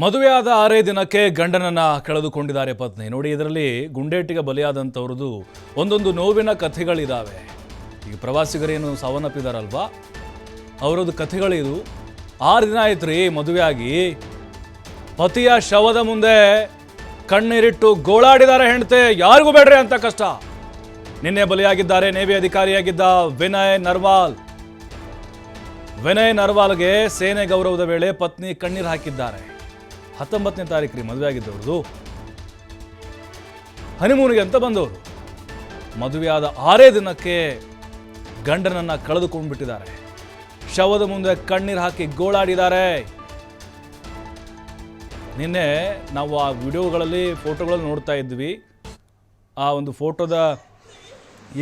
ಮದುವೆಯಾದ 6 ದಿನಕ್ಕೆ ಗಂಡನನ್ನ ಕಳೆದುಕೊಂಡಿದ್ದಾರೆ ಪತ್ನಿ. ನೋಡಿ, ಇದರಲ್ಲಿ ಗುಂಡೇಟಿಗೆ ಬಲಿಯಾದಂಥವ್ರದ್ದು ಒಂದೊಂದು ನೋವಿನ ಕಥೆಗಳಿದ್ದಾವೆ. ಈಗ ಪ್ರವಾಸಿಗರೇನು ಸಾವನ್ನಪ್ಪಿದಾರಲ್ವಾ, ಅವರದ್ದು ಕಥೆಗಳಿದು. 6 ದಿನ ಆಯ್ತು ಮದುವೆಯಾಗಿ. ಪತಿಯ ಶವದ ಮುಂದೆ ಕಣ್ಣೀರಿಟ್ಟು ಗೋಳಾಡಿದ್ದಾರೆ ಹೆಂಡತಿ. ಯಾರಿಗೂ ಬೇಡ್ರಿ ಅಂತ ಕಷ್ಟ. ನಿನ್ನೆ ಬಲಿಯಾಗಿದ್ದಾರೆ ನೇವಿ ಅಧಿಕಾರಿಯಾಗಿದ್ದ ವಿನಯ್ ನರ್ವಾಲ್. ವಿನಯ್ ನರ್ವಾಲ್ಗೆ ಸೇನೆ ಗೌರವದ ವೇಳೆ ಪತ್ನಿ ಕಣ್ಣೀರು ಹಾಕಿದ್ದಾರೆ. 19ನೇ ತಾರೀಕು ಮದುವೆ ಆಗಿದ್ದವ್ರದ್ದು. ಹನಿಮೂನಿಗೆ ಅಂತ ಬಂದವರು. ಮದುವೆಯಾದ 6 ದಿನಕ್ಕೆ ಗಂಡನನ್ನ ಕಳೆದುಕೊಂಡ್ಬಿಟ್ಟಿದ್ದಾರೆ. ಶವದ ಮುಂದೆ ಕಣ್ಣೀರು ಹಾಕಿ ಗೋಳಾಡಿದ್ದಾರೆ. ನಿನ್ನೆ ನಾವು ಆ ವಿಡಿಯೋಗಳಲ್ಲಿ ಫೋಟೋಗಳಲ್ಲಿ ನೋಡ್ತಾ ಇದ್ವಿ. ಆ ಒಂದು ಫೋಟೋದ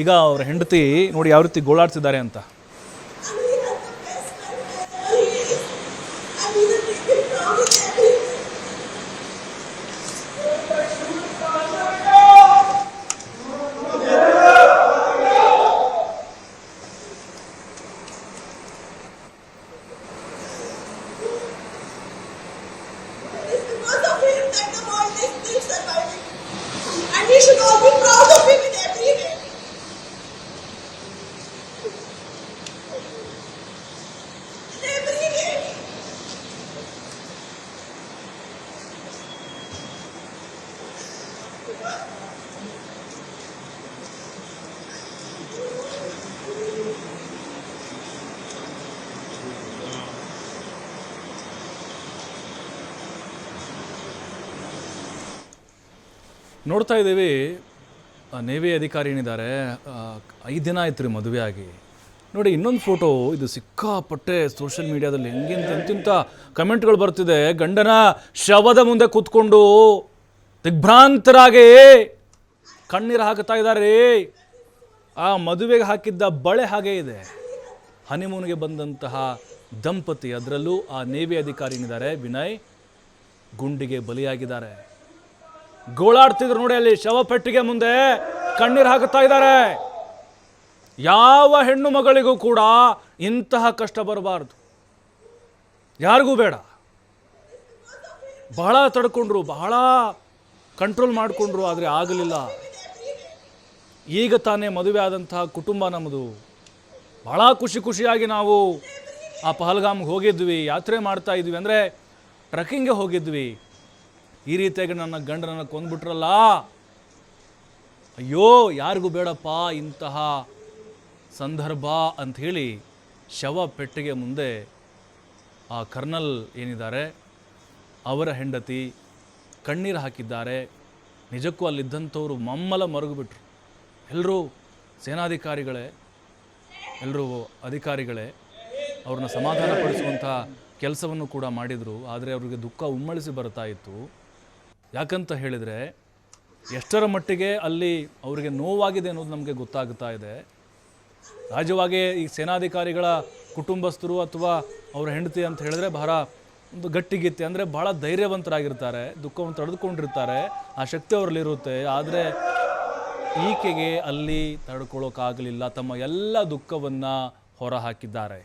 ಈಗ ಅವರ ಹೆಂಡತಿ ನೋಡಿ ಯಾವ ರೀತಿ ಗೋಳಾಡ್ತಿದ್ದಾರೆ ಅಂತ. And we should all be proud of him in every way. In every way. ನೋಡ್ತಾ ಇದ್ದೀವಿ, ನೇವಿ ಅಧಿಕಾರಿ ಏನಿದ್ದಾರೆ, 5 ದಿನ ಆಯ್ತು ಮದುವೆ ಆಗಿ. ನೋಡಿ ಇನ್ನೊಂದು ಫೋಟೋ, ಇದು ಸಿಕ್ಕಾಪಟ್ಟೆ ಸೋಷಿಯಲ್ ಮೀಡಿಯಾದಲ್ಲಿ ಎಂತಿಂತ ಕಮೆಂಟ್ಗಳು ಬರ್ತಿದೆ. ಗಂಡನ ಶವದ ಮುಂದೆ ಕೂತ್ಕೊಂಡು ದಿಗ್ಭ್ರಾಂತರಾಗಿ ಕಣ್ಣೀರು ಹಾಕ್ತಾ ಇದ್ದಾರೆ. ಆ ಮದುವೆಗೆ ಹಾಕಿದ್ದ ಬಳೆ ಹಾಗೇ ಇದೆ. ಹನಿಮೂನ್ಗೆ ಬಂದಂತಹ ದಂಪತಿ, ಅದರಲ್ಲೂ ಆ ನೇವಿ ಅಧಿಕಾರಿ ಏನಿದ್ದಾರೆ ವಿನಯ್, ಗುಂಡಿಗೆ ಬಲಿಯಾಗಿದ್ದಾರೆ. ಗೋಳಾಡ್ತಿದ್ರು ನೋಡಿ, ಅಲ್ಲಿ ಶವ ಪೆಟ್ಟಿಗೆ ಮುಂದೆ ಕಣ್ಣೀರು ಹಾಕುತ್ತಾ ಇದ್ದಾರೆ. ಯಾವ ಹೆಣ್ಣು ಮಗಳಿಗೂ ಕೂಡ ಇಂತಹ ಕಷ್ಟ ಬರಬಾರ್ದು, ಯಾರಿಗೂ ಬೇಡ. ಬಹಳ ತಡ್ಕೊಂಡ್ರು, ಬಹಳ ಕಂಟ್ರೋಲ್ ಮಾಡಿಕೊಂಡ್ರು, ಆದರೆ ಆಗಲಿಲ್ಲ. ಈಗ ತಾನೇ ಮದುವೆ ಆದಂತಹ ಕುಟುಂಬ ನಮ್ಮದು. ಬಹಳ ಖುಷಿಯಾಗಿ ನಾವು ಆ ಪಹಲ್ಗಾಮ್ಗೆ ಹೋಗಿದ್ವಿ, ಯಾತ್ರೆ ಮಾಡ್ತಾ ಇದ್ವಿ, ಅಂದರೆ ಟ್ರೆಕ್ಕಿಂಗ್ಗೆ ಹೋಗಿದ್ವಿ. ಈ ರೀತಿಯಾಗಿ ನನ್ನ ಗಂಡನನ್ನು ಕೊಂದ್ಬಿಟ್ರಲ್ಲ, ಅಯ್ಯೋ ಯಾರಿಗೂ ಬೇಡಪ್ಪ ಇಂತಹ ಸಂದರ್ಭ ಅಂಥೇಳಿ ಶವ ಪೆಟ್ಟಿಗೆ ಮುಂದೆ ಆ ಕರ್ನಲ್ ಏನಿದ್ದಾರೆ ಅವರ ಹೆಂಡತಿ ಕಣ್ಣೀರು ಹಾಕಿದ್ದಾರೆ. ನಿಜಕ್ಕೂ ಅಲ್ಲಿದ್ದಂಥವರು ಮಮ್ಮಲ ಮರುಗಿಬಿಟ್ರು. ಎಲ್ಲರೂ ಸೇನಾಧಿಕಾರಿಗಳೇ, ಎಲ್ಲರೂ ಅಧಿಕಾರಿಗಳೇ ಅವ್ರನ್ನ ಸಮಾಧಾನಪಡಿಸುವಂಥ ಕೆಲಸವನ್ನು ಕೂಡ ಮಾಡಿದರು. ಆದರೆ ಅವರಿಗೆ ದುಃಖ ಉಮ್ಮಳಿಸಿ ಬರ್ತಾ ಇತ್ತು. ಯಾಕಂತ ಹೇಳಿದರೆ ಎಷ್ಟರ ಮಟ್ಟಿಗೆ ಅಲ್ಲಿ ಅವರಿಗೆ ನೋವಾಗಿದೆ ಅನ್ನೋದು ನಮಗೆ ಗೊತ್ತಾಗ್ತಾ ಇದೆ. ಸಹಜವಾಗಿ ಈ ಸೇನಾಧಿಕಾರಿಗಳ ಕುಟುಂಬಸ್ಥರು ಅಥವಾ ಅವರ ಹೆಂಡತಿ ಅಂತ ಹೇಳಿದ್ರೆ ಬಹಳ ಒಂದು ಗಟ್ಟಿಗಿತ್ತಿ, ಅಂದರೆ ಬಹಳ ಧೈರ್ಯವಂತರಾಗಿರ್ತಾರೆ, ದುಃಖವನ್ನು ತಡೆದುಕೊಂಡಿರ್ತಾರೆ, ಆ ಶಕ್ತಿ ಅವರಲ್ಲಿರುತ್ತೆ. ಆದರೆ ಈಕೆಗೆ ಅಲ್ಲಿ ತಡ್ಕೊಳ್ಳೋಕ್ಕಾಗಲಿಲ್ಲ, ತಮ್ಮ ಎಲ್ಲ ದುಃಖವನ್ನು ಹೊರ ಹಾಕಿದ್ದಾರೆ.